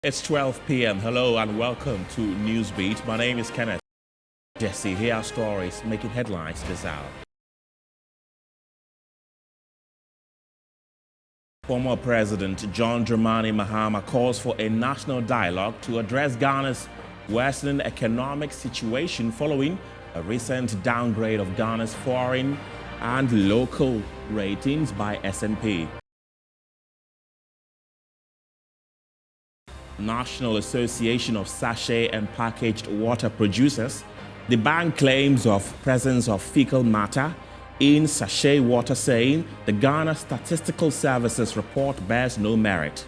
It's 12 p.m. Hello and welcome to Newsbeat. My name is Kenneth. Jesse, here are stories making headlines this hour. Former President John Mahama calls for a national dialogue to address Ghana's worsening economic situation following a recent downgrade of Ghana's foreign and local ratings by S&P. National Association of Sachet and Packaged Water Producers, the bank claims of presence of fecal matter in sachet water, saying the Ghana Statistical Services report bears no merit.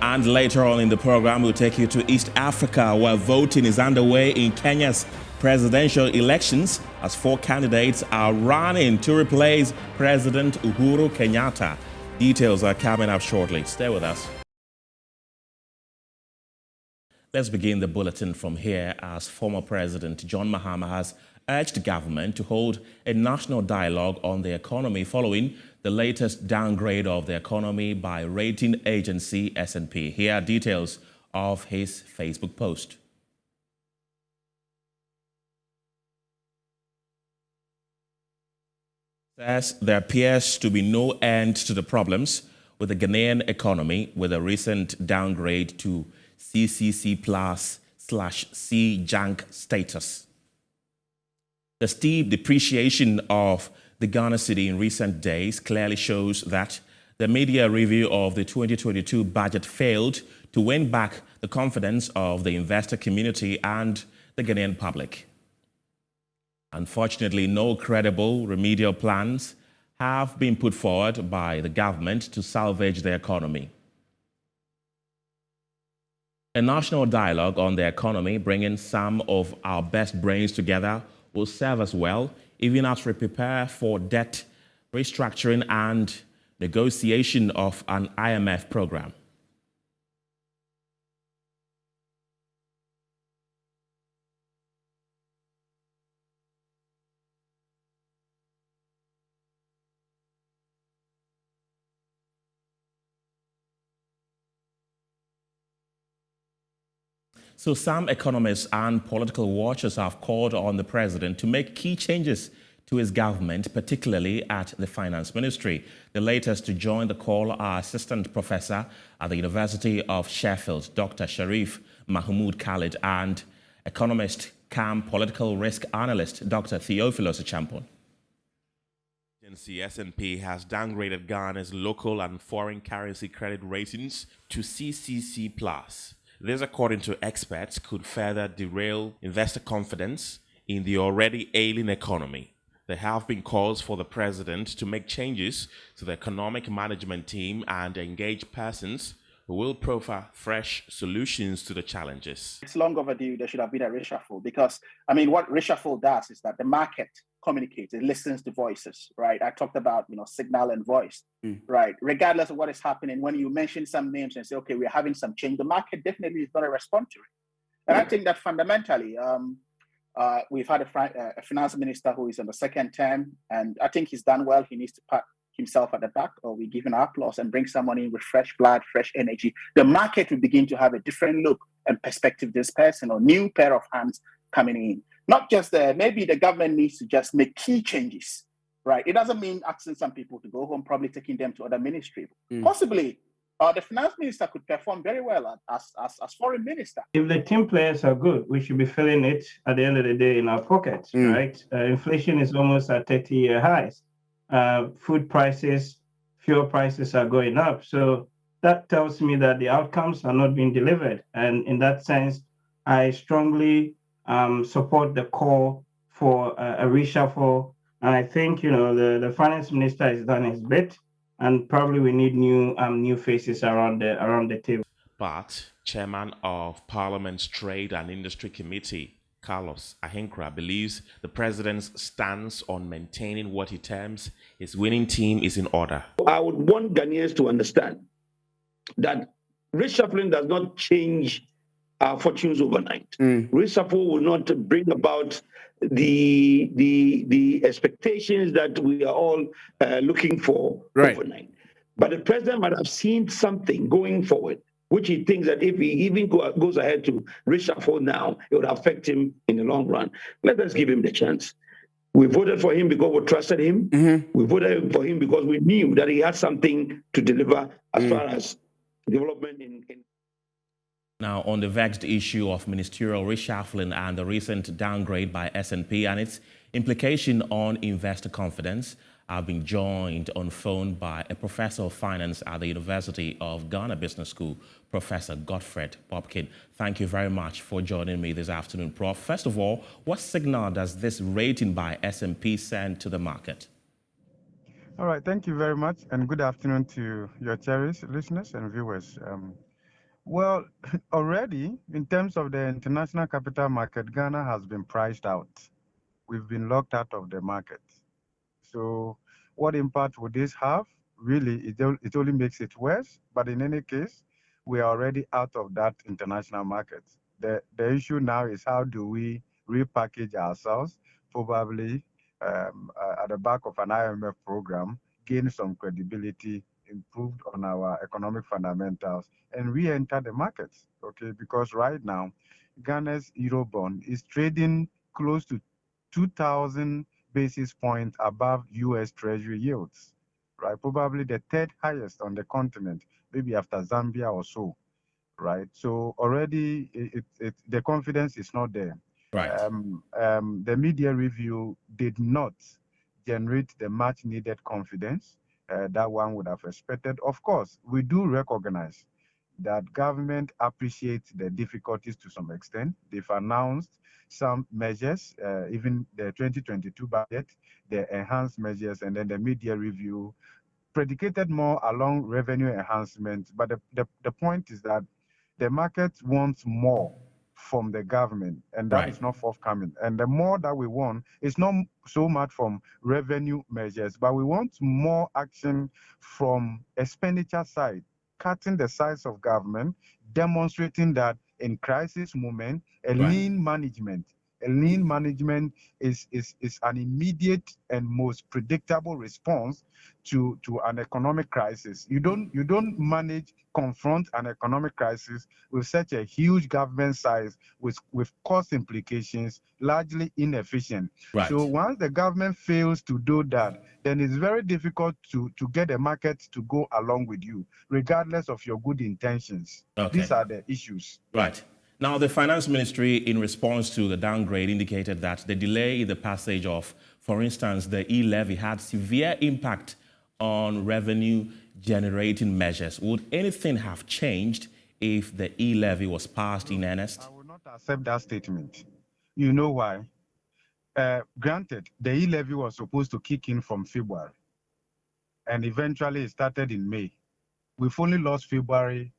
And later on in the program, we'll take you to East Africa, where voting is underway in Kenya's presidential elections as 4 candidates are running to replace President Uhuru Kenyatta. Details are coming up shortly. Stay with us. Let's begin the bulletin from here, as former President John Mahama has urged the government to hold a national dialogue on the economy following the latest downgrade of the economy by rating agency S&P. Here are details of his Facebook post. Says there appears to be no end to the problems with the Ghanaian economy, with a recent downgrade to CCC+/C junk status. The steep depreciation of the Ghana cedi in recent days clearly shows that the media review of the 2022 budget failed to win back the confidence of the investor community and the Ghanaian public. Unfortunately, no credible remedial plans have been put forward by the government to salvage the economy. A national dialogue on the economy, bringing some of our best brains together, will serve us well, even as we prepare for debt restructuring and negotiation of an IMF program. So some economists and political watchers have called on the president to make key changes to his government, particularly at the finance ministry. The latest to join the call are assistant professor at the University of Sheffield, Dr. Sharif Mahmoud Khalid, and economist cum political risk analyst, Dr. Theophilus Champon. S&P has downgraded Ghana's local and foreign currency credit ratings to CCC+. This, according to experts, could further derail investor confidence in the already ailing economy. There have been calls for the president to make changes to the economic management team and engage persons who will proffer fresh solutions to the challenges. It's long overdue. There should have been a reshuffle because, what reshuffle does is that the market communicates, it listens to voices, right? I talked about, signal and voice, right? Regardless of what is happening, when you mention some names and say, okay, we're having some change, the market definitely is going to respond to it. And I think that fundamentally, we've had a finance minister who is in the second term, and I think he's done well. He needs to pat himself at the back, or we give him applause and bring someone in with fresh blood, fresh energy. The market will begin to have a different look and perspective this person, or new pair of hands coming in. Not just maybe the government needs to just make key changes, right? It doesn't mean asking some people to go home, probably taking them to other ministry. Possibly, the finance minister could perform very well as foreign minister. If the team players are good, we should be feeling it at the end of the day in our pockets, right? Inflation is almost at 30-year highs. Food prices, fuel prices are going up. So that tells me that the outcomes are not being delivered. And in that sense, I strongly support the call for a reshuffle. And I think, the finance minister has done his bit, and probably we need new faces around the table. But chairman of Parliament's Trade and Industry Committee, Carlos Ahenkra, believes the president's stance on maintaining what he terms his winning team is in order. I would want Ghanaians to understand that reshuffling does not change our fortunes overnight. Reshuffle will not bring about the expectations that we are all looking for overnight. But the president might have seen something going forward, which he thinks that if he even goes ahead to reshuffle now, it would affect him in the long run. Let us give him the chance. We voted for him because we trusted him. We voted for him because we knew that he had something to deliver as far as development in. Now, on the vexed issue of ministerial reshuffling and the recent downgrade by S&P and its implication on investor confidence, I've been joined on phone by a professor of finance at the University of Ghana Business School, Professor Godfret Popkin. Thank you very much for joining me this afternoon, Prof. First of all, what signal does this rating by S&P send to the market? All right, thank you very much, and good afternoon to your cherished listeners and viewers. Well, already, in terms of the international capital market, Ghana has been priced out. We've been locked out of the market. So what impact would this have? Really, it only makes it worse. But in any case, we are already out of that international market. The issue now is how do we repackage ourselves, probably at the back of an IMF program, gain some credibility, improved on our economic fundamentals, and re-enter the markets, okay? Because right now, Ghana's Eurobond is trading close to 2,000 basis points above U.S. Treasury yields, right? Probably the third highest on the continent, maybe after Zambia or so, right? So already the confidence is not there. Right. The media review did not generate the much needed confidence that one would have expected. Of course, we do recognize that government appreciates the difficulties to some extent. They've announced some measures, even the 2022 budget, the enhanced measures, and then the media review predicated more along revenue enhancement. But the point is that the market wants more from the government, and that is not forthcoming. And the more that we want is not so much from revenue measures, but we want more action from expenditure side, cutting the size of government, demonstrating that in crisis moment, a lean management is an immediate and most predictable response to an economic crisis. You don't confront an economic crisis with such a huge government size with cost implications, largely inefficient. So once the government fails to do that, then it's very difficult to get the market to go along with you, regardless of your good intentions. These are the issues. Right. Now, the Finance Ministry, in response to the downgrade, indicated that the delay in the passage of, for instance, the e-levy had severe impact on revenue-generating measures. Would anything have changed if the e-levy was passed in earnest? I will not accept that statement. You know why? Granted, the e-levy was supposed to kick in from February, and eventually it started in May. We've only lost February,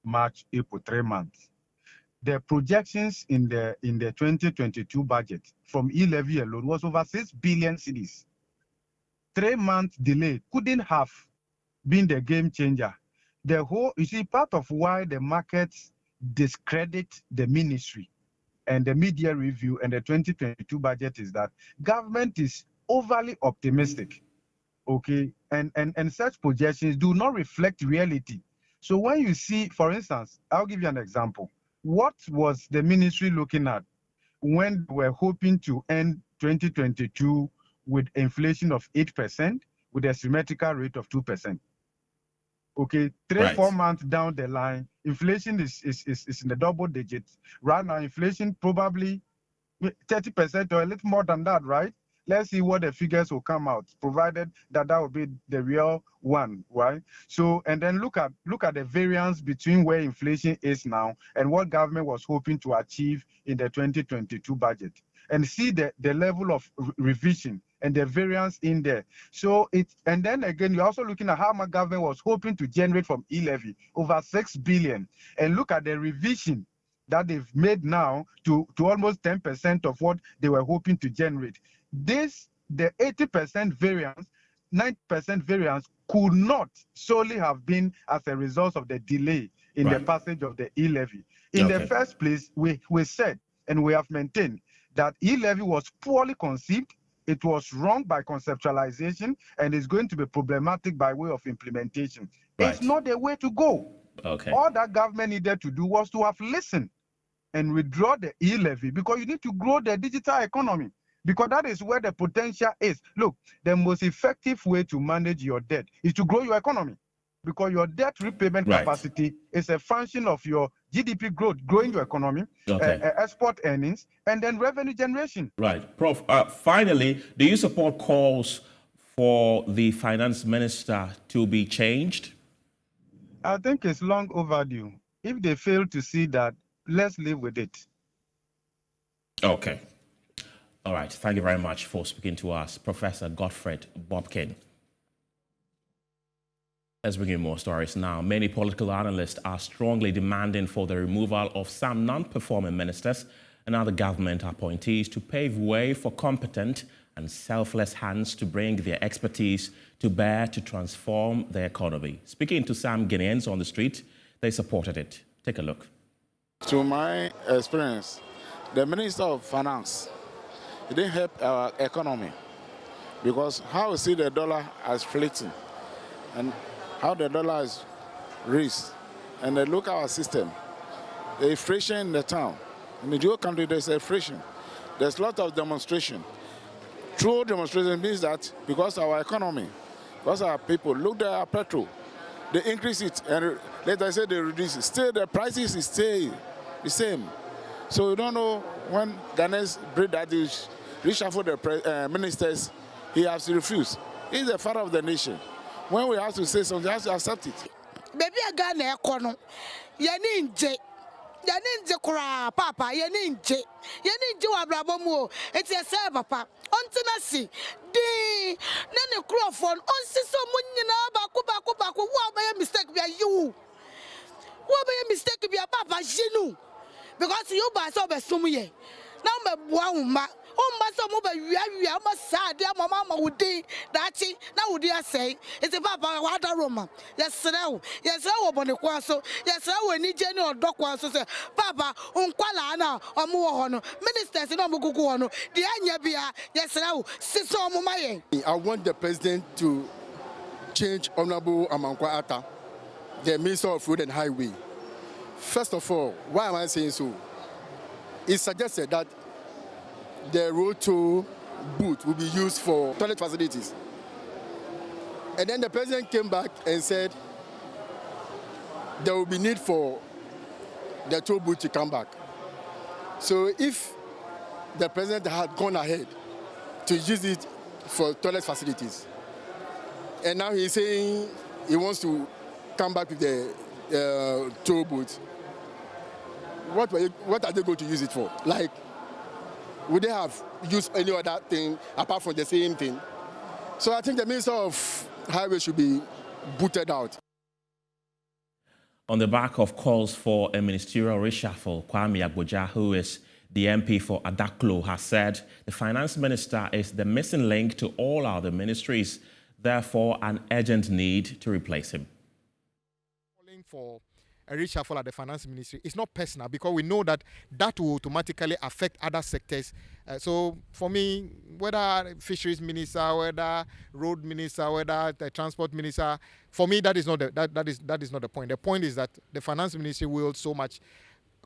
March, April, 3 months. The projections in the 2022 budget from e-levy alone was over 6 billion cedis. 3 months delay couldn't have been the game changer. Part of why the markets discredit the ministry and the media review and the 2022 budget is that government is overly optimistic, okay? And such projections do not reflect reality. So when you see, for instance, I'll give you an example. What was the ministry looking at when they were hoping to end 2022 with inflation of 8% with a symmetrical rate of 2%? Okay, 4 months down the line, inflation is in the double digits. Right now, inflation probably 30% or a little more than that, right? Let's see what the figures will come out, provided that will be the real one, right? So, and then look at the variance between where inflation is now and what government was hoping to achieve in the 2022 budget, and see the level of revision and the variance in there. So and then again, you're also looking at how much government was hoping to generate from e-levy, over 6 billion, and look at the revision that they've made now to almost 10% of what they were hoping to generate. The 80% variance, 90% variance could not solely have been as a result of the delay in the passage of the e-levy. In the first place, we said, and we have maintained, that e-levy was poorly conceived, it was wrong by conceptualization, and is going to be problematic by way of implementation. It's not the way to go. All that government needed to do was to have listened and withdraw the e-levy, because you need to grow the digital economy, because that is where the potential is. Look, the most effective way to manage your debt is to grow your economy, because your debt repayment capacity is a function of your GDP growth, growing your economy, export earnings, and then revenue generation. Right. Prof, finally, do you support calls for the finance minister to be changed? I think it's long overdue. If they fail to see that, let's live with it. Okay. All right. Thank you very much for speaking to us, Professor Godfret Popkin. Let's bring in more stories now. Many political analysts are strongly demanding for the removal of some non-performing ministers and other government appointees to pave way for competent and selfless hands to bring their expertise to bear to transform the economy. Speaking to some Ghanaians on the street, they supported it. Take a look. To my experience, the Minister of Finance, it didn't help our economy, because how we see the dollar as fleeting and how the dollar is raised, and they look at our system, the inflation in the town. In the whole country, there's inflation. There's a lot of demonstration. True demonstration means that because our economy, because our people, look at our petrol, they increase it, and let us say they reduce it. Still, the prices stay the same. So we don't know when Ghanaians break that is reshuffle the ministers, he has to refuse. He's the father of the nation. When we have to say something, he has to accept it. Baby, a Ghana econo, Yaninje, Yaninje Papa, Yaninje, Yaninje Abrabomo, it's a say, Papa, Ontanasi, the Nana Crawford, on Siso Munina, Baku, what by a mistake be you? What by a mistake be a Papa Jinu? Because you buy so by Sumuye. Now, my so we are sad, dear Mamma would do that. Now, would you say it's a Papa water Roma? Yes, on the Quaso, yes, we need general doc was Papa, Unqualana, or Muono, ministers in Omuguano, the Anyabia, yes, Siso Mumaye. I want the president to change Honorable Amankwa Atta, the Minister of Road and Highway. First of all, why am I saying so? It suggested that the road to booth will be used for toilet facilities. And then the president came back and said there will be need for the toll booth to come back. So if the president had gone ahead to use it for toilet facilities, and now he's saying he wants to come back with the toll booth, what are they going to use it for? Like, would they have used any other thing apart from the same thing? So I think the Minister of Highway should be booted out. On the back of calls for a ministerial reshuffle, Kwame Abujah, who is the MP for Adaklo, has said the finance minister is the missing link to all other ministries, therefore an urgent need to replace him. Calling for a reshuffle at the finance ministry is not personal, because we know that that will automatically affect other sectors. So for me, whether fisheries minister, whether road minister, whether the transport minister, for me that is not the point. The point is that the finance ministry wields so much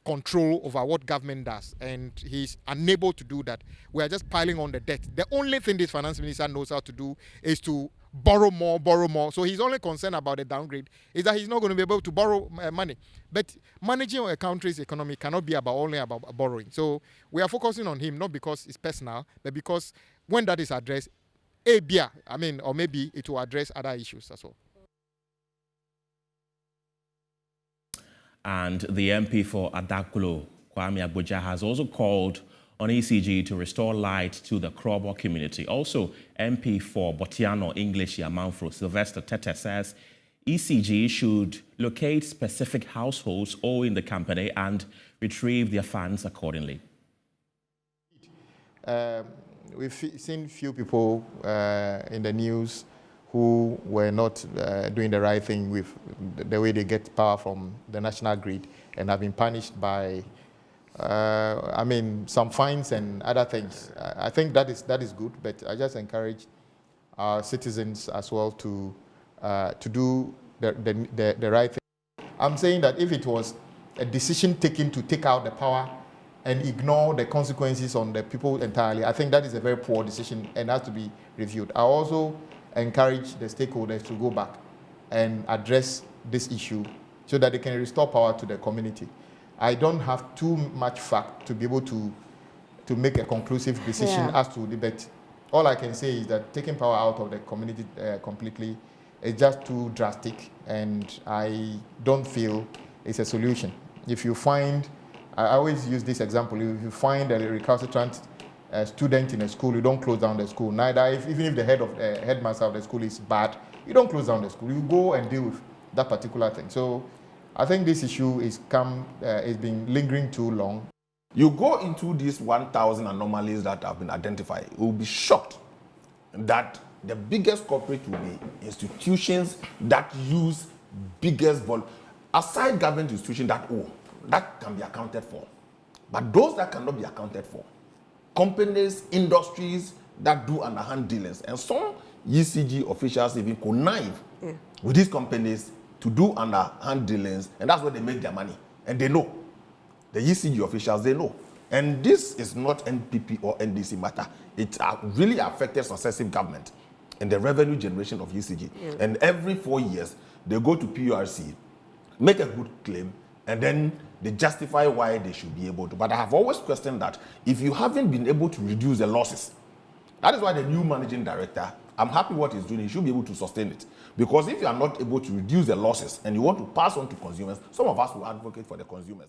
control over what government does, and he's unable to do that. We are just piling on the debt. The only thing this finance minister knows how to do is to borrow more. So he's only concerned about the downgrade, is that he's not going to be able to borrow money. But managing a country's economy cannot be only about borrowing. So we are focusing on him, not because it's personal, but because when that is addressed, or maybe it will address other issues as well. And the MP for Adaklo, Kwame Abujah, has also called on ECG to restore light to the Kubo community. Also, MP for Botiano, English Yamanfro, Sylvester Tete, says ECG should locate specific households owing the company and retrieve their funds accordingly. We've seen few people in the news who were not doing the right thing with the way they get power from the national grid and have been punished by, some fines and other things. I think that is good, but I just encourage our citizens as well to do the right thing. I'm saying that if it was a decision taken to take out the power and ignore the consequences on the people entirely, I think that is a very poor decision and has to be reviewed. I also encourage the stakeholders to go back and address this issue so that they can restore power to the community. I don't have too much fact to be able to make a conclusive decision as to debate. All I can say is that taking power out of the community completely is just too drastic, and I don't feel it's a solution. If you find, I always use this example, if you find a recalcitrant student in a school, you don't close down the school. Neither, even if the headmaster of the school is bad, you don't close down the school. You go and deal with that particular thing. So I think this issue is been lingering too long. You go into these 1,000 anomalies that have been identified, you will be shocked that the biggest culprit will be institutions that use biggest volume. Aside government institutions that can be accounted for. But those that cannot be accounted for, companies, industries that do underhand dealings, and some ECG officials even connive with these companies to do underhand dealings, and that's where they make their money. And they know. The ECG officials, they know. And this is not NPP or NDC matter. It really affected successive government and the revenue generation of ECG. And every 4 years, they go to PURC, make a good claim, and then they justify why they should be able to. But I have always questioned that if you haven't been able to reduce the losses, that is why the new managing director, I'm happy what he's doing, he should be able to sustain it. Because if you are not able to reduce the losses and you want to pass on to consumers, some of us will advocate for the consumers.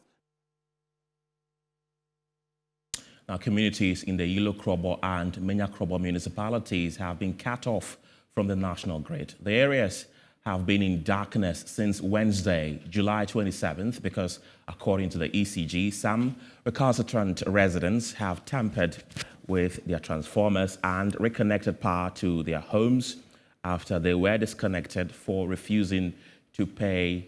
Now, communities in the Yilo Krobo and Menya Krobo municipalities have been cut off from the national grid. The areas have been in darkness since Wednesday, July 27th, because according to the ECG, some recalcitrant residents have tampered with their transformers and reconnected power to their homes after they were disconnected for refusing to pay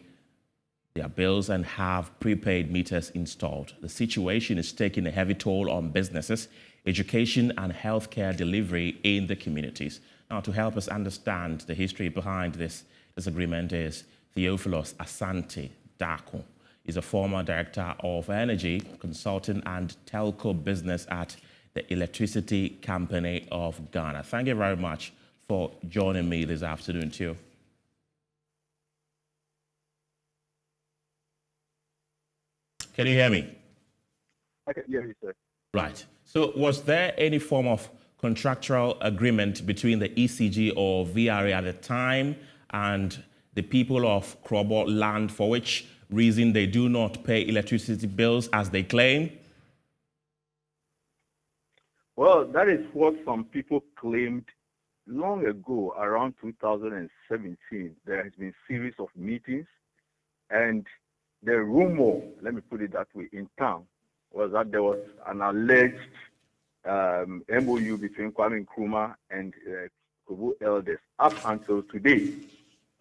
their bills and have prepaid meters installed. The situation is taking a heavy toll on businesses, education, and healthcare delivery in the communities. Now, to help us understand the history behind this disagreement is Theophilus Asante Adaklo. He's a former director of energy, consulting, and telco business at the Electricity Company of Ghana. Thank you very much for joining me this afternoon, too. Can you hear me? I can hear you, sir. Right. So was there any form of contractual agreement between the ECG or VRA at the time and the people of Krobo land for which reason they do not pay electricity bills as they claim? Well, that is what some people claimed long ago, around 2017. There has been a series of meetings, and the rumor, let me put it that way, in town was that there was an alleged MOU between Kwame Nkrumah and Kubo elders. Up until today,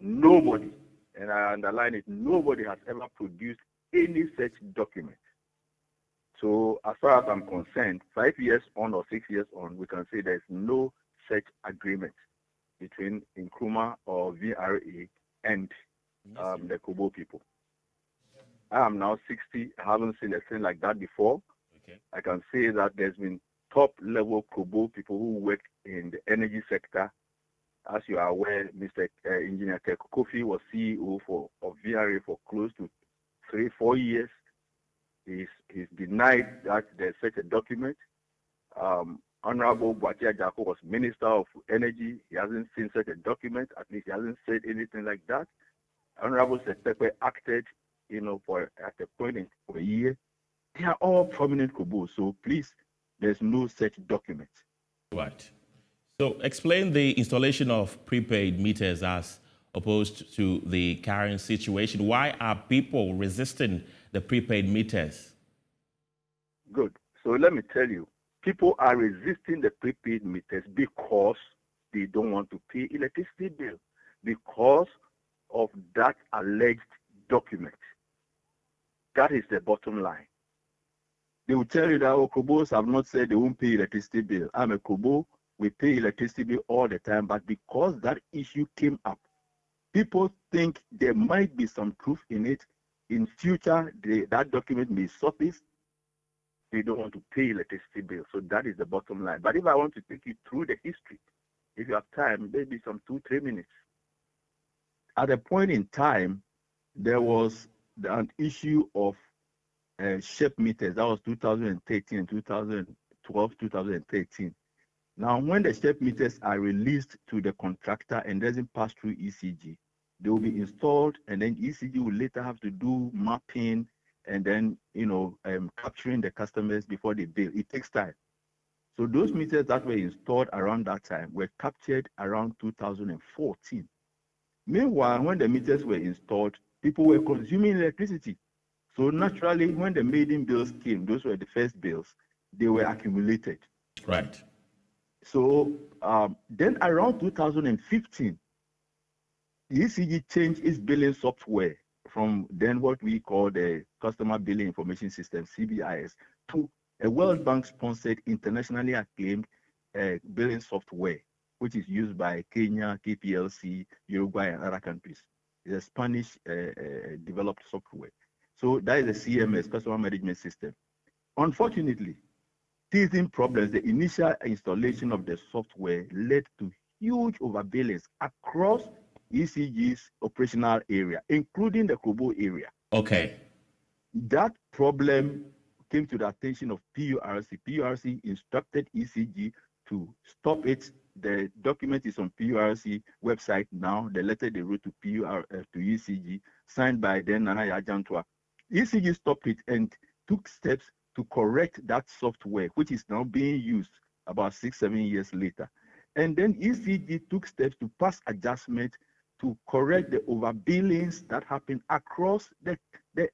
nobody, and I underline it, nobody has ever produced any such document. So as far as I'm concerned, 5 years on or 6 years on, we can say there's no such agreement between Nkrumah or VRA and the Kubo people. I am now 60. I haven't seen a thing like that before. Okay. I can say that there's been top-level Kubo people who work in the energy sector. As you are aware, Mr. Engineer Kofi was CEO of VRA for close to 3-4 years. He's denied that there's such a document. Honorable Bwatia Jako was Minister of Energy. He hasn't seen such a document. At least he hasn't said anything like that. Honorable Sepepe acted, at a point for a year. They are all prominent Kubo. So please, there's no such document. Right. So explain the installation of prepaid meters as opposed to the current situation. Why are people resisting the prepaid meters? Good. So let me tell you, people are resisting the prepaid meters because they don't want to pay electricity bill because of that alleged document. That is the bottom line. They will tell you that Kobos have not said they won't pay electricity bill. I'm a Kobo, we pay electricity bill all the time, but because that issue came up, people think there might be some truth in it. In future, that document may surface. They don't want to pay electricity bill. So that is the bottom line. But if I want to take you through the history, if you have time, maybe some 2-3 minutes. At a point in time, there was an issue of SHEP meters. That was 2013 and 2012, 2013. Now, when the SHEP meters are released to the contractor and doesn't pass through ECG, they will be installed, and then ECG will later have to do mapping and then, capturing the customers before they bill. It takes time. So those meters that were installed around that time were captured around 2014. Meanwhile, when the meters were installed, people were consuming electricity. So naturally, when the maiden bills came, those were the first bills, they were accumulated. Right. So then around 2015, the ECG changed its billing software from then what we call the Customer Billing Information System, CBIS, to a World Bank-sponsored, internationally acclaimed billing software, which is used by Kenya, KPLC, Uruguay, and other countries. It's a Spanish-developed software. So that is the CMS, Customer Management System. Unfortunately, teething problems, the initial installation of the software led to huge overbillings across ECG's operational area, including the Kubo area. Okay. That problem came to the attention of PURC. PURC instructed ECG to stop it. The document is on PURC website now. The letter they wrote to ECG, signed by then Nana Addo. ECG stopped it and took steps to correct that software, which is now being used about 6-7 years later. And then ECG took steps to pass adjustment to correct the overbillings that happen across the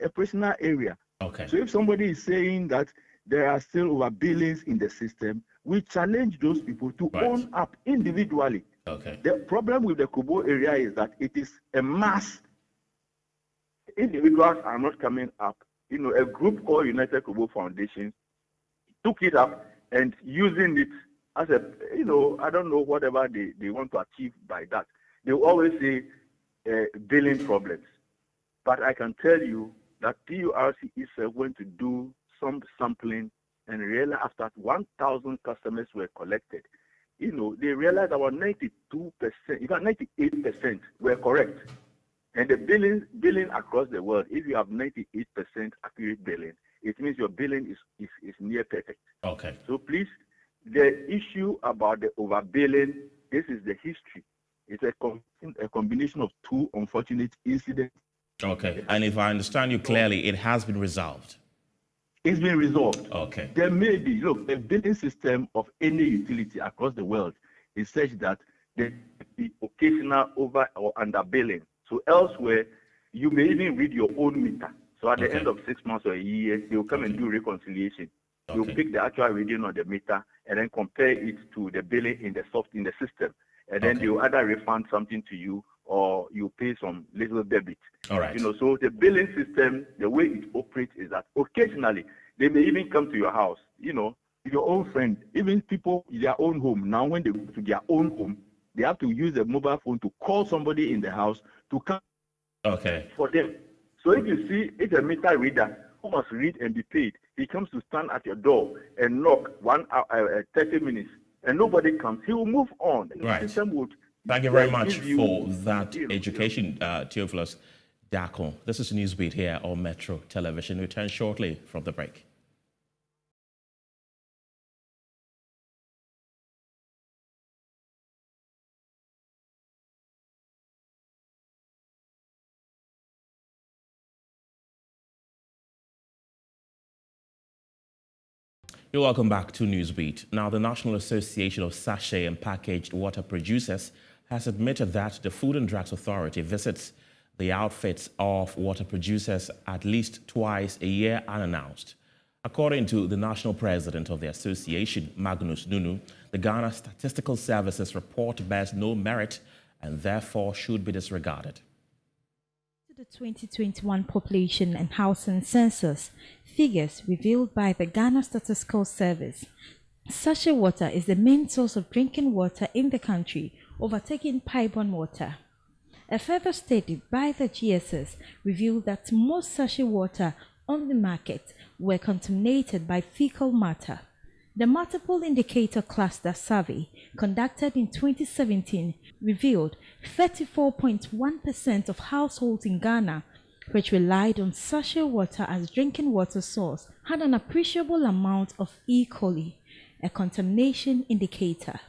operational area. Okay. So if somebody is saying that there are still overbillings in the system, we challenge those people to own up individually. Okay. The problem with the Kubo area is that it is a mass. Individuals are not coming up. A group called United Kubo Foundation took it up and using it as a, I don't know, whatever they want to achieve by that. They always say billing problems. But I can tell you that PURC is going to do some sampling and realize after 1,000 customers were collected, they realized about 92%, in fact 98% were correct. And the billing across the world, if you have 98% accurate billing, it means your billing is near perfect. Okay. So please, the issue about the overbilling, this is the history. It's a combination of two unfortunate incidents. Okay. And if I understand you clearly, it has been resolved. It's been resolved. Okay. There may be, look, the billing system of any utility across the world is such that there may be occasional over or under billing. So elsewhere, you may even read your own meter. So at the end of 6 months or a year, they will come and do reconciliation. You'll pick the actual reading on the meter and then compare it to the billing in the system. And then they will either refund something to you or you pay some little debit. All right. So the billing system, the way it operates is that occasionally they may even come to your house. Your own friend, even people in their own home. Now when they go to their own home, they have to use a mobile phone to call somebody in the house to come for them. So if you see, it's a meter reader who must read and be paid. He comes to stand at your door and knock 1 hour, 30 minutes, and nobody comes. He will move on. Right. The system would. Thank you very much for that education, Theophilus Adaklo. This is Newsbeat here on Metro Television. Return shortly from the break. You're welcome back to Newsbeat. Now, the National Association of Sachet and Packaged Water Producers has admitted that the Food and Drugs Authority visits the outfits of water producers at least twice a year unannounced. According to the national president of the association, Magnus Nunu, the Ghana Statistical Services report bears no merit and therefore should be disregarded. The 2021 population and housing census figures revealed by the Ghana Statistical Service, sachet water is the main source of drinking water in the country, overtaking pipe-borne water. A further study by the GSS revealed that most sachet water on the market were contaminated by fecal matter. The multiple indicator cluster survey conducted in 2017 revealed 34.1% of households in Ghana, which relied on sachet water as drinking water source, had an appreciable amount of E. coli, a contamination indicator.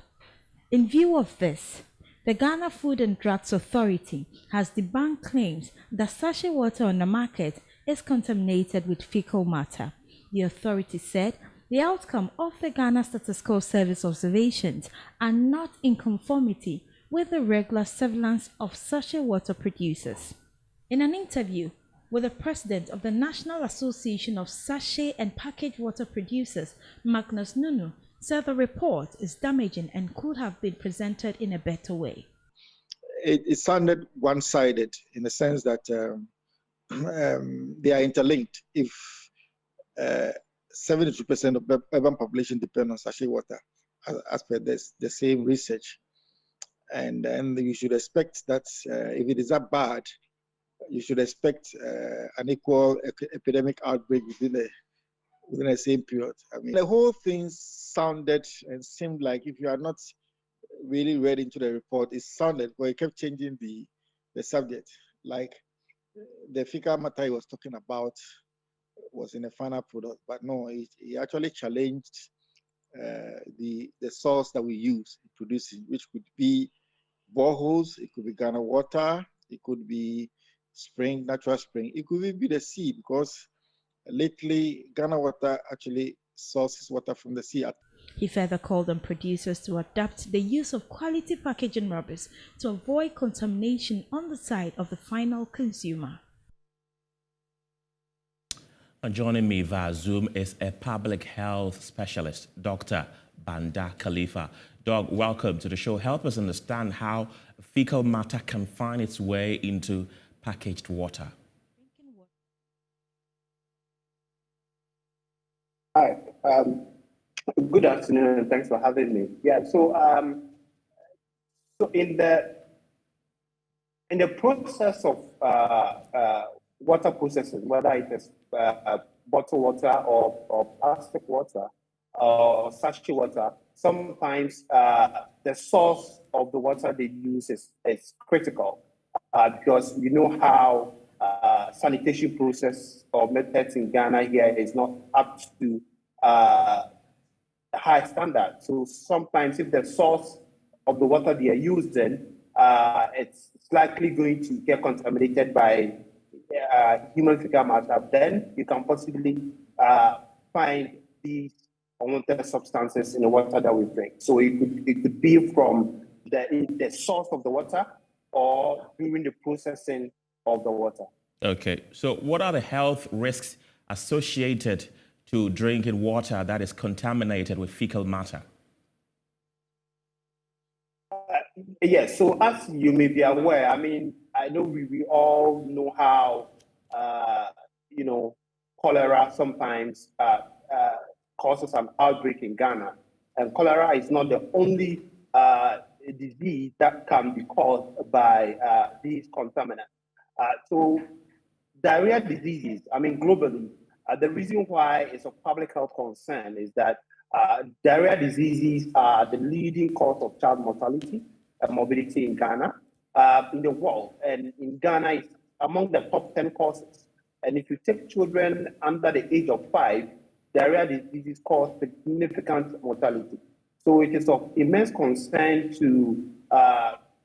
In view of this, the Ghana Food and Drugs Authority has debunked claims that sachet water on the market is contaminated with fecal matter. The authority said the outcome of the Ghana Statistical Service observations are not in conformity with the regular surveillance of sachet water producers. In an interview with the president of the National Association of Sachet and Packaged Water Producers, Magnus Nunu, said the report is damaging and could have been presented in a better way. It sounded one-sided in the sense that they are interlinked. If 72% of the urban population depend on sachet water, as per this, the same research. And then you should expect that if it is that bad, you should expect an equal epidemic outbreak within the same period. I mean, the whole thing sounded and seemed like, if you are not really read into the report, it sounded, well, it kept changing the subject. Like the fecal matter he was talking about was in a final product, but no, he actually challenged the source that we use in producing, which could be boreholes, it could be Ghana water, it could be spring, natural spring, it could even be the sea, because lately Ghana water actually sources water from the sea. He further called on producers to adapt the use of quality packaging rubbers to avoid contamination on the side of the final consumer. And joining me via Zoom is a public health specialist, Dr. Banda Khalifa. Doc, welcome to the show. Help us understand how fecal matter can find its way into packaged water. Hi, good afternoon, and thanks for having me. Yeah, so in the process of water processing, whether it is bottled water or plastic water or sachet water, sometimes the source of the water they use is critical because you know how sanitation process or methods in Ghana here is not up to high standard. So sometimes if the source of the water they are using, it's likely going to get contaminated by human fecal matter, then you can possibly find these unwanted substances in the water that we drink. So it could be from the source of the water or during the processing of the water. Okay, so what are the health risks associated to drinking water that is contaminated with fecal matter? Yes, so as you may be aware, I mean, I know we all know how, cholera sometimes causes an outbreak in Ghana. And cholera is not the only disease that can be caused by these contaminants. So diarrhea diseases, I mean, globally, the reason why it's a public health concern is that diarrhea diseases are the leading cause of child mortality and morbidity in Ghana, in the world. And in Ghana, it's among the top 10 causes. And if you take children under the age of 5, diarrhea diseases cause significant mortality. So it is of immense concern to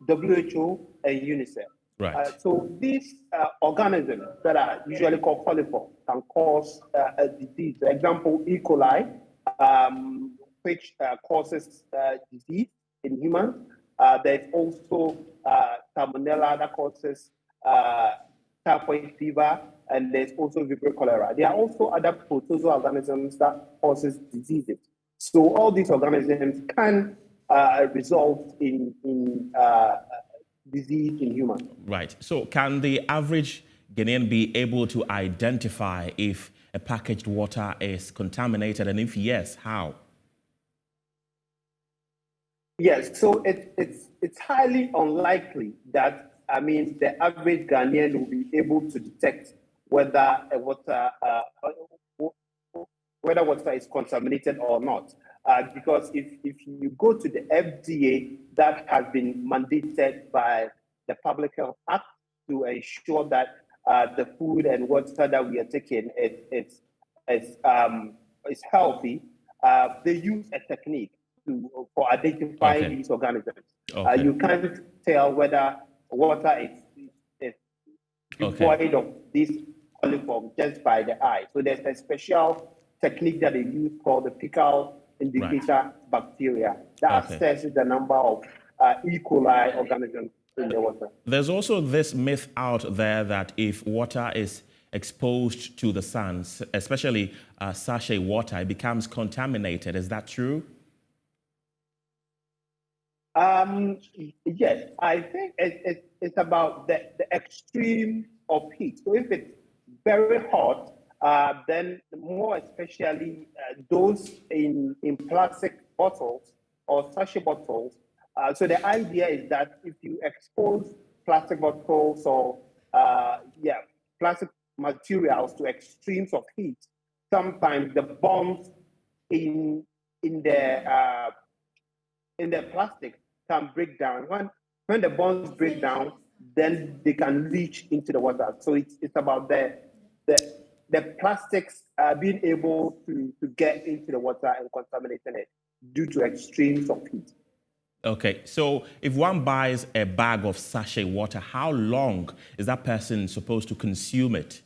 WHO and UNICEF. Right. So these organisms that are usually called coliform can cause a disease. For example, E. coli, which causes disease in humans. There's also salmonella that causes typhoid fever and there's also Vibrio cholera. There are also other protozoal organisms that causes diseases. So all these organisms can result in disease in humans. Right. So can the average Ghanaian be able to identify if a packaged water is contaminated, and if yes, how? Yes, so it's highly unlikely that, I mean, the average Ghanaian will be able to detect whether a water is contaminated or not. Because if you go to the FDA, that has been mandated by the Public Health Act to ensure that the food and water that we are taking is healthy. They use a technique for identifying these organisms. You can't tell whether water is devoid of this coliform just by the eye. So there's a special technique that they use called the fecal indicator bacteria that assesses the number of E. coli organisms in the water. There's also this myth out there that if water is exposed to the sun, especially sachet water, it becomes contaminated. Is that true? Yes, I think it's about the extreme of heat. So if it's very hot, then more especially those in plastic bottles or sachet bottles. So the idea is that if you expose plastic bottles or plastic materials to extremes of heat, sometimes the bonds in the plastic can break down. When the bonds break down, then they can leach into the water. So it's about the plastics being able to get into the water and contaminating it due to extremes of heat. Okay, so if one buys a bag of sachet water, how long is that person supposed to consume it?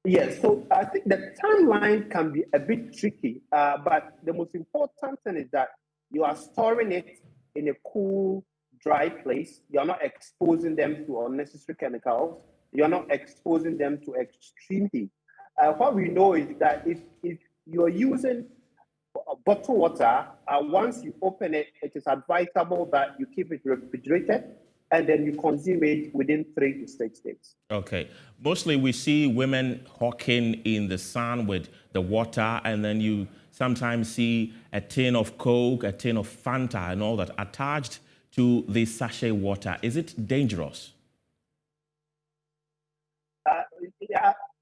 Yes, so I think the timeline can be a bit tricky, but the most important thing is that you are storing it in a cool, dry place. You're not exposing them to unnecessary chemicals. You're not exposing them to extreme heat. What we know is that if you're using bottled water, once you open it, it is advisable that you keep it refrigerated and then you consume it within 3 to 6 days. Okay. Mostly we see women hawking in the sun with the water, and then you sometimes see a tin of Coke, a tin of Fanta and all that attached to the sachet water. Is it dangerous?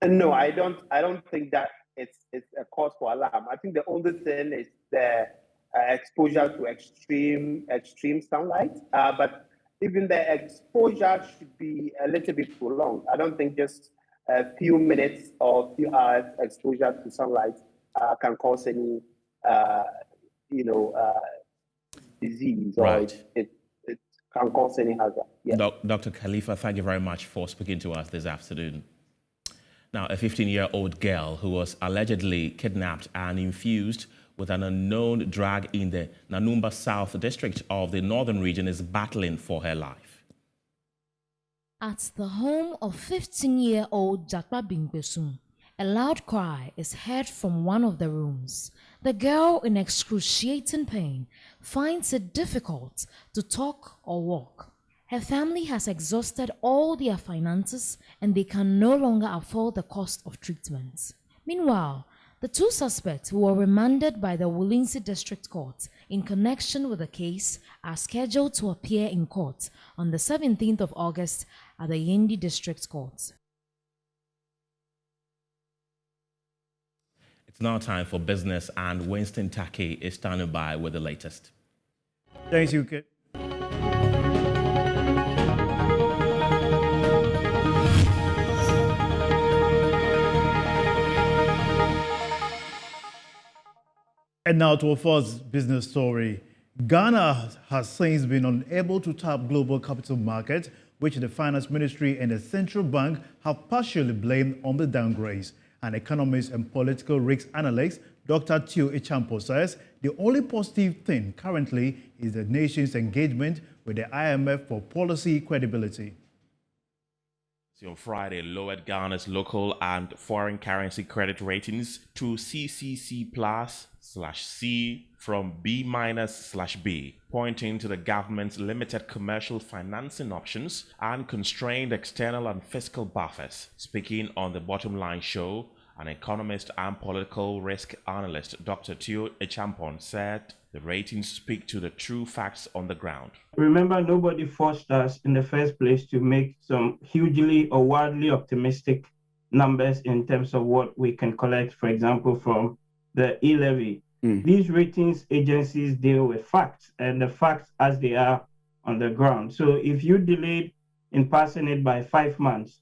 No, I don't think that it's a cause for alarm. I think the only thing is the exposure to extreme sunlight. But even the exposure should be a little bit prolonged. I don't think just a few minutes or few hours exposure to sunlight can cause any, disease, or it can cause any hazard. Yeah. Dr. Khalifa, thank you very much for speaking to us this afternoon. Now, a 15-year-old girl who was allegedly kidnapped and infused with an unknown drug in the Nanumba South district of the northern region is battling for her life. At the home of 15-year-old Jakpa Bingbesun, a loud cry is heard from one of the rooms. The girl, in excruciating pain, finds it difficult to talk or walk. Her family has exhausted all their finances and they can no longer afford the cost of treatment. Meanwhile, the two suspects who were remanded by the Wulinsi District Court in connection with the case are scheduled to appear in court on the 17th of August at the Yendi District Court. It's now time for business, and Winston Taki is standing by with the latest. Thanks, Yuki. And now to our first business story. Ghana has since been unable to tap global capital markets, which the Finance Ministry and the Central Bank have partially blamed on the downgrades. An economist and political risk analyst, Dr. Teo Echampo, says the only positive thing currently is the nation's engagement with the IMF for policy credibility. On Friday lowered Ghana's local and foreign currency credit ratings to CCC+/C from B-/B, pointing to the government's limited commercial financing options and constrained external and fiscal buffers. Speaking on the Bottom Line show, an economist and political risk analyst, Dr. Teo Echampon, said the ratings speak to the true facts on the ground. Remember, nobody forced us in the first place to make some hugely or wildly optimistic numbers in terms of what we can collect, for example, from the e-levy. These ratings agencies deal with facts, and the facts as they are on the ground. So if you delayed in passing it by 5 months,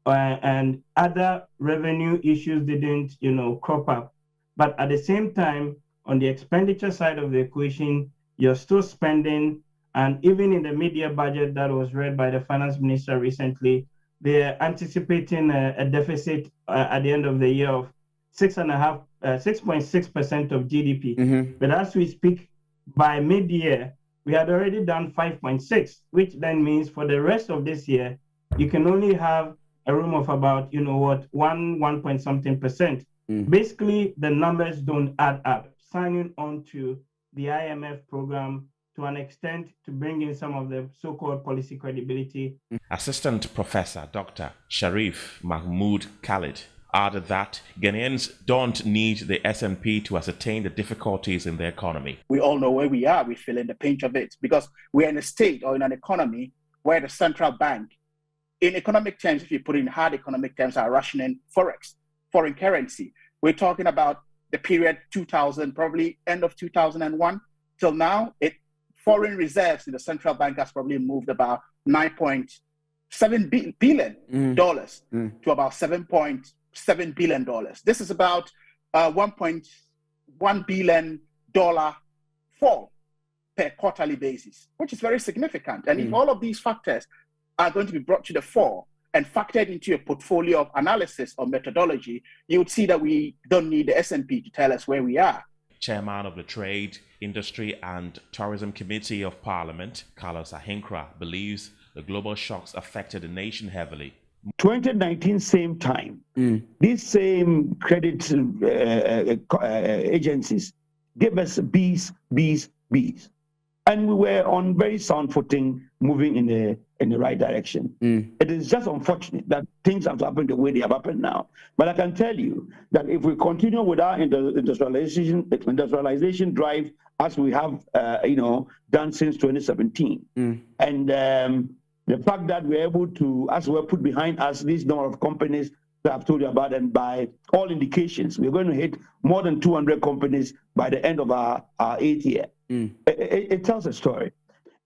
and other revenue issues didn't, crop up, but at the same time, on the expenditure side of the equation, you're still spending, and even in the media budget that was read by the finance minister recently, they're anticipating a deficit at the end of the year of 6.6% of GDP. But as we speak, by mid-year, we had already done 5.6, which then means for the rest of this year, you can only have a room of about, 1 point something percent. Basically, the numbers don't add up. Signing on to the IMF program to an extent to bring in some of the so-called policy credibility. Assistant Professor Dr. Sharif Mahmood Khalid added that Ghanaians don't need the S&P to ascertain the difficulties in the economy. We all know where we are. We feel in the pinch of it because we're in a state or in an economy where the central bank, in economic terms, if you put in hard economic terms, are rationing forex, foreign currency. We're talking about the period 2000, probably end of 2001 till now. Foreign reserves in the central bank has probably moved about $9.7 billion to about $7.7 billion. This is about $1.1 billion fall per quarterly basis, which is very significant. And if all of these factors are going to be brought to the fore and factored into a portfolio of analysis or methodology, you would see that we don't need the S&P to tell us where we are. Chairman of the Trade, Industry and Tourism Committee of Parliament, Carlos Ahinkra, believes the global shocks affected the nation heavily. 2019, same time, these same credit agencies gave us Bs. And we were on very sound footing, moving in the right direction. It is just unfortunate that things have happened the way they have happened now. But I can tell you that if we continue with our industrialization drive as we have, done since 2017, and the fact that we're able to, as we're put behind us, this number of companies that I've told you about, and by all indications, we're going to hit more than 200 companies by the end of our 8th year. It tells a story.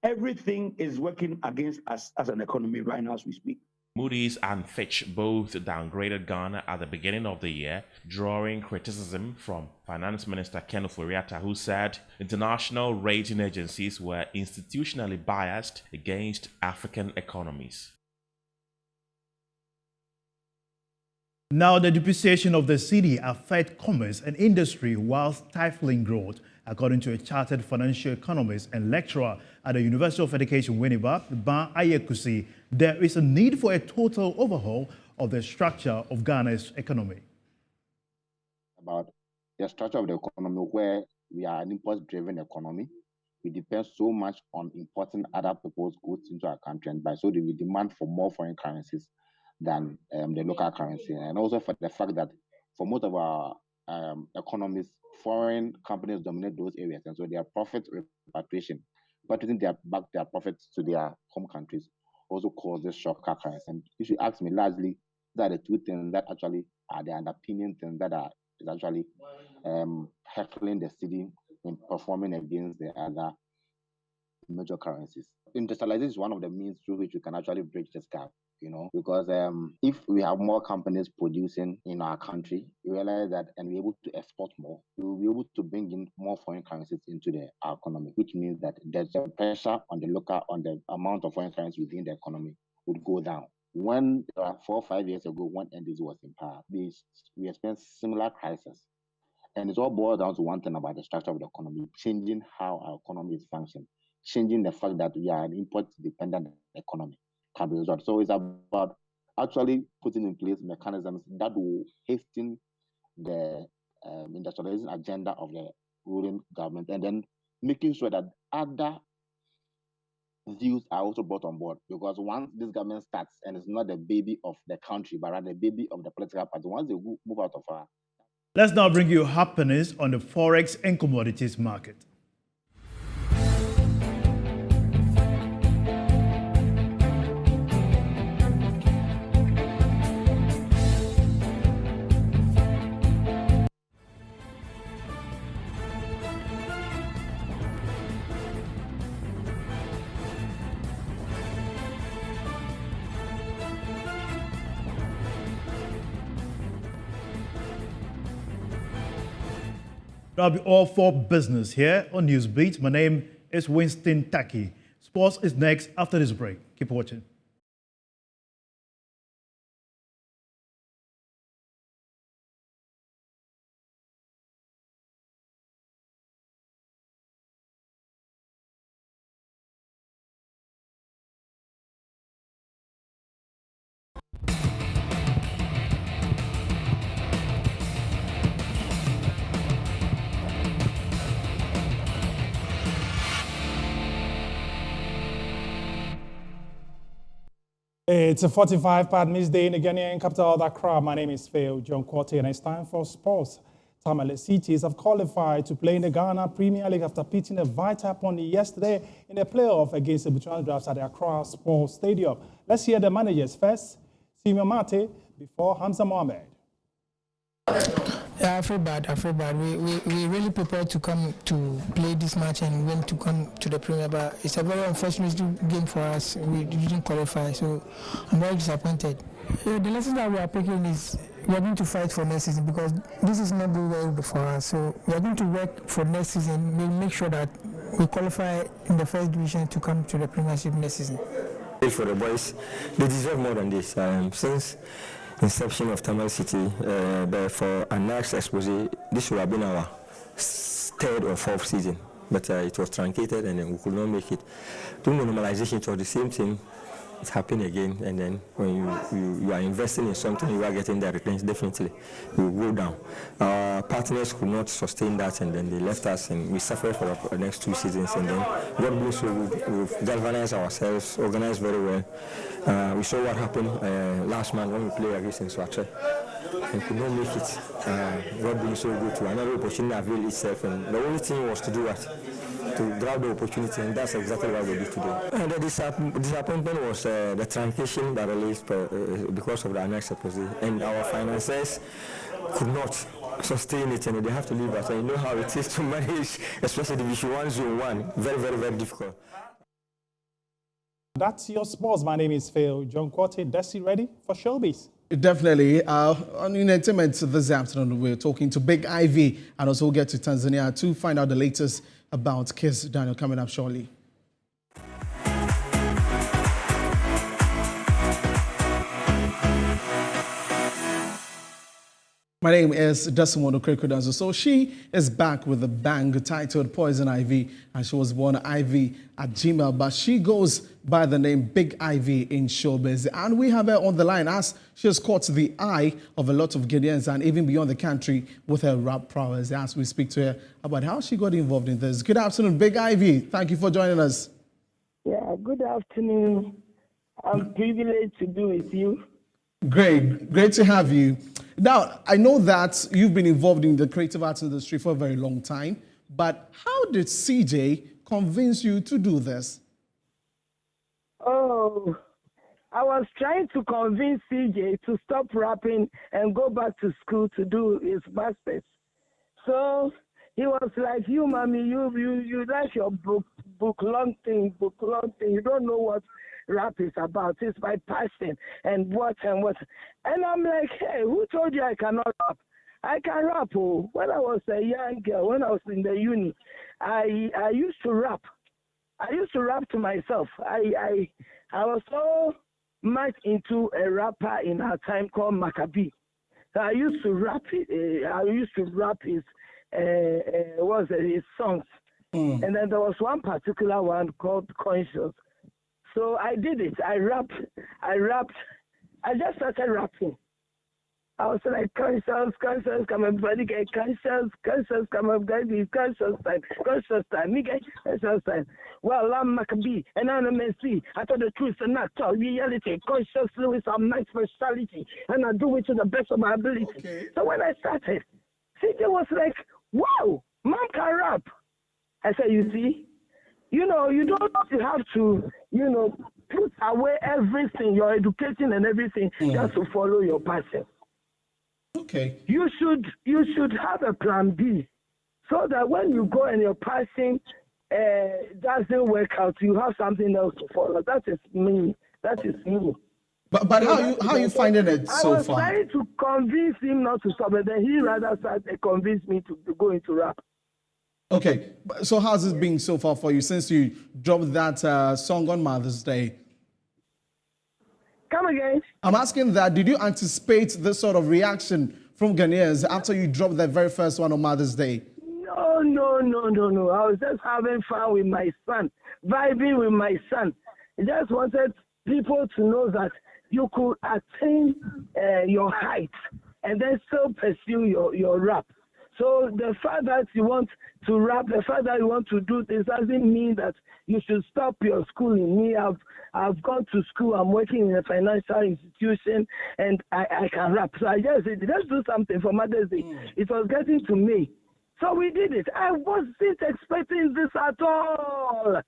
Everything is working against us as an economy right now as we speak. Moody's and Fitch both downgraded Ghana at the beginning of the year, drawing criticism from Finance Minister Ken Ofori-Atta, who said international rating agencies were institutionally biased against African economies. Now, the depreciation of the cedi affects commerce and industry while stifling growth. According to a chartered financial economist and lecturer at the University of Education, Winneba, Ban Ayekusi, there is a need for a total overhaul of the structure of Ghana's economy. About the structure of the economy, where we are an import-driven economy, we depend so much on importing other people's goods into our country, and by so we demand for more foreign currencies than the local currency, and also for the fact that for most of our economies, foreign companies dominate those areas, and so their profit repatriation, repatriating back their profits to their home countries, also causes shock currency. And if you ask me, largely, that are the two things that actually are the underpinning things that is actually heckling the cedi in performing against the other major currencies. Industrialization is one of the means through which we can actually bridge this gap. Because if we have more companies producing in our country, you realize that, and we're able to export more, we will be able to bring in more foreign currencies into our economy, which means that there's a pressure on the amount of foreign currency within the economy would go down. When 4 or 5 years ago, when NDC was in power, we experienced similar crisis. And it's all boiled down to one thing about the structure of the economy, changing how our economy is functioning, changing the fact that we are an import-dependent economy. So it's about actually putting in place mechanisms that will hasten the industrialization agenda of the ruling government, and then making sure that other views are also brought on board. Because once this government starts, and it's not the baby of the country, but rather the baby of the political party, once they move out of our... Let's now bring you happenings on the forex and commodities market. That'll be all for business here on Newsbeat. My name is Winston Taki. Sports is next after this break. Keep watching. It's a 45 past midday in the Ghanaian capital of Accra. My name is Phil John Quarty, and it's time for sports. Tamale Cities have qualified to play in the Ghana Premier League after beating a vital opponent yesterday in the playoff against the Buchanan Drafts at the Accra Sports Stadium. Let's hear the managers first. Senior Mate before Hamza Mohamed. Yeah, I feel bad. We really prepared to come to play this match and went to come to the Premier, but it's a very unfortunate game for us. We didn't qualify, so I'm very disappointed. The lesson that we are taking is we are going to fight for next season because this is not going well for us. So we are going to work for next season. We'll make sure that we qualify in the first division to come to the Premiership next season. For the boys, they deserve more than this. Since inception of Tamale City, but for our next exposé, this would have been our third or fourth season, but it was truncated and then we could not make it. During the normalization, it was the same thing. It happened again, and then when you are investing in something, you are getting the returns, definitely you will go down. Our partners could not sustain that, and then they left us, and we suffered for the next 2 seasons, and then God bless you, we've galvanized ourselves, organized very well. We saw what happened last month when we played against Swatre and could not make it. God being so good to another opportunity availed itself, and the only thing was to do what? To grab the opportunity, and that's exactly what we did today. And the disappointment was the truncation that released because of the annex opposition, and our financiers could not sustain it, and they have to leave us. And you know how it is to manage, especially Division 1, Zone 1. Very, very, very difficult. That's your sports. My name is Phil John Quarty. Desi ready for Showbiz? Definitely. On entertainment this afternoon, we're talking to Big Ivy, and also we'll get to Tanzania to find out the latest about Kiss Daniel coming up shortly. My name is Desimondo Krekudanzo. So she is back with a bang titled Poison Ivy, and she was born Ivy at Gmail, but she goes by the name Big Ivy in Showbiz. And we have her on the line as she has caught the eye of a lot of Ghanaians and even beyond the country with her rap prowess, as we speak to her about how she got involved in this. Good afternoon, Big Ivy. Thank you for joining us. Yeah, good afternoon. I'm privileged to be with you. Great to have you. Now, I know that you've been involved in the creative arts industry for a very long time, but how did CJ convince you to do this? Oh, I was trying to convince CJ to stop rapping and go back to school to do his master's. So he was like, you, mommy, you like your book long thing. You don't know what rap is about. It's my passion and what. And I'm like, hey, who told you I cannot rap? I can rap. Oh. When I was a young girl, when I was in the uni, I used to rap. I used to rap to myself. I was so much into a rapper in our time called Maccabee. So I used to rap. I used to rap his songs. And then there was one particular one called Conscious. So I did it. I rapped I just started rapping. I was like, conscious, come everybody get conscious, come everybody conscious time, me get conscious time. Well, I'm Maccabee, anonymity. I thought the truth and not tell reality. Consciously is my speciality, and I do it to the best of my ability. Okay. So when I started, CJ was like, wow, man can rap. I said, you see, you know, you don't have to, you know, put away everything, your education and everything, just to follow your passion. Okay. You should have a plan B, so that when you go and your passion doesn't work out, you have something else to follow. That is me. That is me. But so how you finding it so far? I was trying to convince him not to stop, but then he rather started convince me to go into rap. Okay. So how's this been so far for you since you dropped that song on Mother's Day? Come again? I'm asking that, did you anticipate this sort of reaction from Ghanaians after you dropped that very first one on Mother's Day? No. I was just having fun with my son, vibing with my son. I just wanted people to know that you could attain your height and then still pursue your rap. So the fact that you want to rap, the fact that you want to do this doesn't mean that you should stop your schooling. Me, I've gone to school, I'm working in a financial institution, and I can rap. So I just said, let's do something for Mother's Day. It was getting to me. So we did it. I wasn't expecting this at all.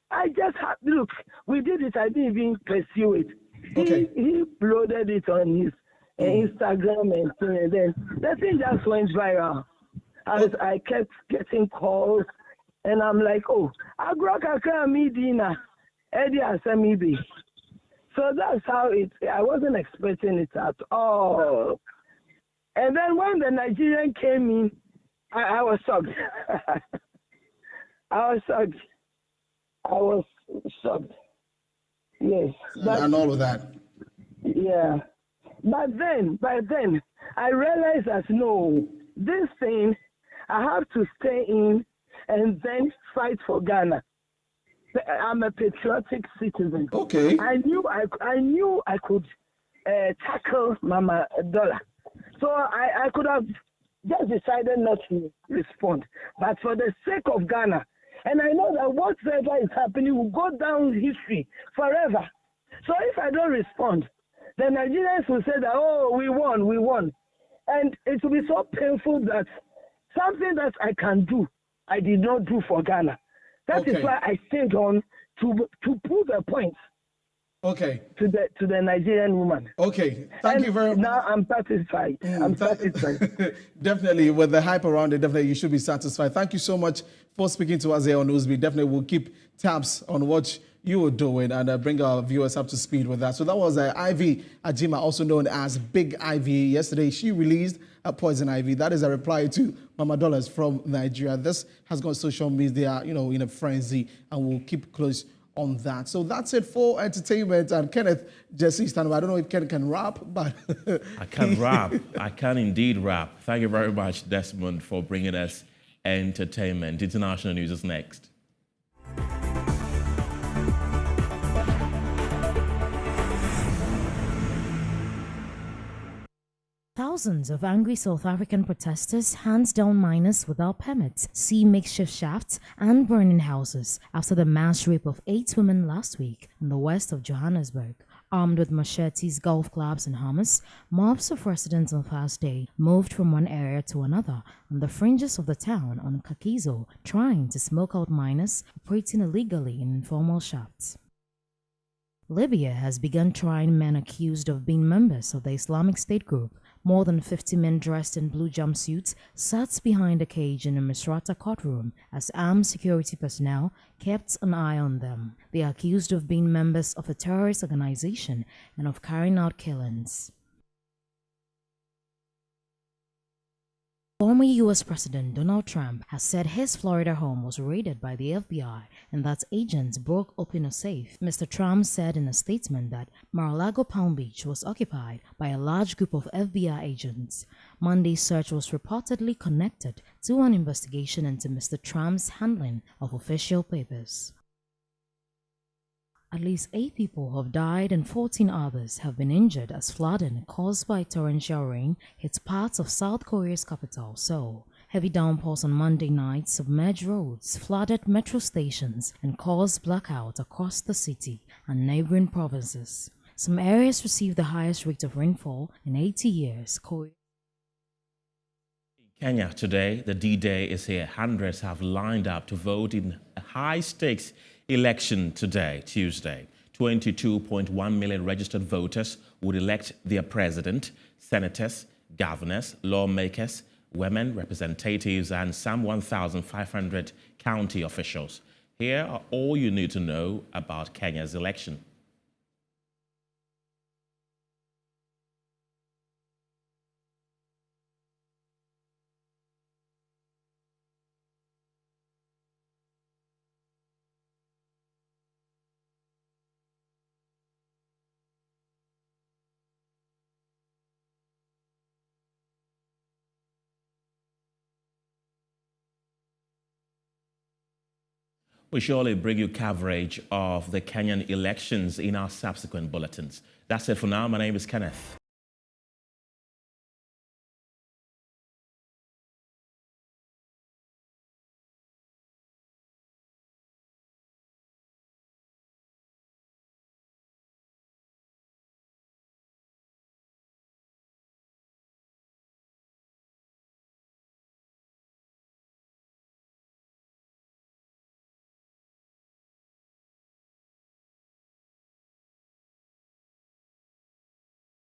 I just had, look, we did it. I didn't even pursue it. Okay. He uploaded it on his Instagram and then the thing just went viral. I kept getting calls, and I'm like, oh, Agrokaka Medina, Eddie Asamibi. So that's how I wasn't expecting it at all. And then when the Nigerian came in, I was shocked. I was shocked. Yes. And all of that. Yeah. But then, I realized that no, this thing, I have to stay in and then fight for Ghana. I'm a patriotic citizen. Okay. I knew I could tackle Mama Dollar. So I could have just decided not to respond. But for the sake of Ghana, and I know that whatever is happening will go down history forever. So if I don't respond, the Nigerians will say that, oh, we won. And it will be so painful that something that I can do, I did not do for Ghana. That is why I stayed on to prove a point. Okay. To the Nigerian woman. Okay. Thank you very much. Now I'm satisfied. I'm satisfied. Definitely, with the hype around it, definitely you should be satisfied. Thank you so much for speaking to us here on Newsbeat. Definitely we'll keep tabs on what you were doing and bring our viewers up to speed with that. So that was Ivy Ajima, also known as Big Ivy. Yesterday, she released a Poison Ivy. That is a reply to Mama Dollars from Nigeria. This has gone social media, in a frenzy, and we'll keep close on that. So that's it for entertainment. And Kenneth Jesse stand up. I don't know if Ken can rap, but I can rap. I can indeed rap. Thank you very much, Desmond, for bringing us entertainment. International news is next. Thousands of angry South African protesters hands down miners without permits, see makeshift shafts, and burning houses after the mass rape of 8 women last week in the west of Johannesburg. Armed with machetes, golf clubs, and hammers, mobs of residents on Thursday moved from one area to another on the fringes of the town on Kakizo, trying to smoke out miners operating illegally in informal shafts. Libya has begun trying men accused of being members of the Islamic State group. More than 50 men dressed in blue jumpsuits sat behind a cage in a Misrata courtroom as armed security personnel kept an eye on them. They are accused of being members of a terrorist organization and of carrying out killings. Former U.S. President Donald Trump has said his Florida home was raided by the FBI and that agents broke open a safe. Mr. Trump said in a statement that Mar-a-Lago Palm Beach was occupied by a large group of FBI agents. Monday's search was reportedly connected to an investigation into Mr. Trump's handling of official papers. At least 8 people have died and 14 others have been injured as flooding caused by torrential rain hit parts of South Korea's capital, Seoul. Heavy downpours on Monday night submerged roads, flooded metro stations, and caused blackout across the city and neighboring provinces. Some areas received the highest rate of rainfall in 80 years. Kenya today, the D-Day is here. Hundreds have lined up to vote in a high-stakes election today, Tuesday. 22.1 million registered voters would elect their president, senators, governors, lawmakers, women, representatives, and some 1,500 county officials. Here are all you need to know about Kenya's election. We surely bring you coverage of the Kenyan elections in our subsequent bulletins. That's it for now. My name is Kenneth.